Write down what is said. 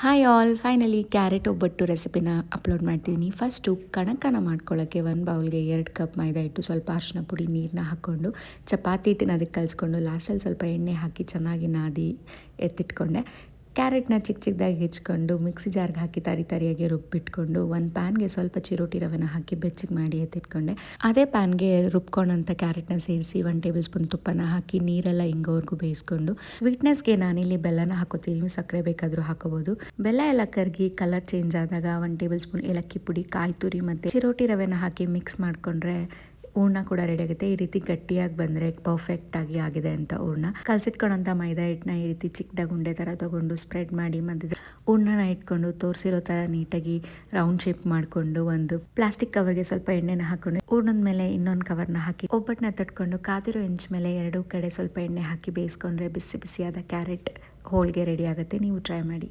Hi all, finally carrot ಒಬ್ಬಟ್ಟು ರೆಸಿಪಿನ upload ಮಾಡ್ತೀನಿ. ಫಸ್ಟು ಕಣಕನ ಮಾಡ್ಕೊಳ್ಳೋಕ್ಕೆ ಒಂದು ಬೌಲ್ಗೆ 2 ಕಪ್ ಮೈದಾ ಹಿಟ್ಟು, ಸ್ವಲ್ಪ ಅರಿಶಿನ ಪುಡಿ, ನೀರನ್ನ ಹಾಕ್ಕೊಂಡು ಚಪಾತಿ ಹಿಟ್ಟನ್ನ ಅದಕ್ಕೆ ಕಲಿಸ್ಕೊಂಡು ಲಾಸ್ಟಲ್ಲಿ ಸ್ವಲ್ಪ ಎಣ್ಣೆ ಹಾಕಿ ಚೆನ್ನಾಗಿ ನಾದಿ ಎತ್ತಿಟ್ಕೊಂಡೆ. ಕ್ಯಾರೆಟ್ನ ಚಿಕ್ಕ ಚಿಕ್ಕದಾಗಿ ಹೆಚ್ಕೊಂಡು ಮಿಕ್ಸಿ ಜಾರ್ಗೆ ಹಾಕಿ ತರಿಯಾಗಿ ರುಬ್ಬಿಟ್ಕೊಂಡು ಒಂದು ಪ್ಯಾನ್ಗೆ ಸ್ವಲ್ಪ ಚಿರೋಟಿ ರವೆನ ಹಾಕಿ ಬೆಚ್ಚಗೆ ಮಾಡಿ ಎತ್ತಿಟ್ಕೊಂಡೆ. ಅದೇ ಪ್ಯಾನ್ಗೆ ರುಬ್ಕೊಂಡಂಥ ಕ್ಯಾರೆಟ್ನ ಸೇರಿಸಿ 1 ಟೇಬಲ್ ಸ್ಪೂನ್ ತುಪ್ಪನ ಹಾಕಿ ನೀರೆಲ್ಲ ಹಿಂಗೋವರೆಗೂ ಬೇಯಿಸ್ಕೊಂಡು, ಸ್ವೀಟ್ನೆಸ್ಗೆ ನಾನಿಲ್ಲಿ ಬೆಲ್ಲನ ಹಾಕೋತೀನಿ, ಸಕ್ಕರೆ ಬೇಕಾದರೂ ಹಾಕೋಬೋದು. ಬೆಲ್ಲ ಎಲ್ಲ ಕರಗಿ ಕಲರ್ ಚೇಂಜ್ ಆದಾಗ 1 ಟೇಬಲ್ ಸ್ಪೂನ್ ಏಲಕ್ಕಿ ಪುಡಿ, ಕಾಯಿ ತುರಿ ಮತ್ತು ಚಿರೋಟಿ ರವೆನ ಹಾಕಿ ಮಿಕ್ಸ್ ಮಾಡಿಕೊಂಡ್ರೆ ಹೂರ್ಣ ಕೂಡ ರೆಡಿ ಆಗುತ್ತೆ. ಈ ರೀತಿ ಗಟ್ಟಿಯಾಗಿ ಬಂದರೆ ಪರ್ಫೆಕ್ಟಾಗಿ ಆಗಿದೆ ಅಂತ ಹೂರ್ಣ. ಕಲಸಿಟ್ಕೊಳ್ಳೋಂಥ ಮೈದಾ ಹಿಟ್ಟನ್ನ ಈ ರೀತಿ ಚಿಕ್ಕದಾಗಿ ಉಂಡೆ ಥರ ತೊಗೊಂಡು ಸ್ಪ್ರೆಡ್ ಮಾಡಿ ಮಧ್ಯದಲ್ಲಿ ಹೂರ್ಣನ ಇಟ್ಕೊಂಡು ತೋರಿಸಿರೋ ಥರ ನೀಟಾಗಿ ರೌಂಡ್ ಶೇಪ್ ಮಾಡಿಕೊಂಡು ಒಂದು ಪ್ಲಾಸ್ಟಿಕ್ ಕವರ್ಗೆ ಸ್ವಲ್ಪ ಎಣ್ಣೆನ ಹಾಕ್ಕೊಂಡು ಹೂರ್ಣದ ಮೇಲೆ ಇನ್ನೊಂದು ಕವರ್ನ ಹಾಕಿ ಒಬ್ಬಟ್ಟನ್ನ ತಟ್ಕೊಂಡು ಕಾದಿರೋ ಹೆಂಚು ಮೇಲೆ 2 ಕಡೆ ಸ್ವಲ್ಪ ಎಣ್ಣೆ ಹಾಕಿ ಬೇಯಿಸ್ಕೊಂಡ್ರೆ ಬಿಸಿ ಬಿಸಿಯಾದ ಕ್ಯಾರೆಟ್ ಹೋಳಿಗೆ ರೆಡಿ ಆಗುತ್ತೆ. ನೀವು ಟ್ರೈ ಮಾಡಿ.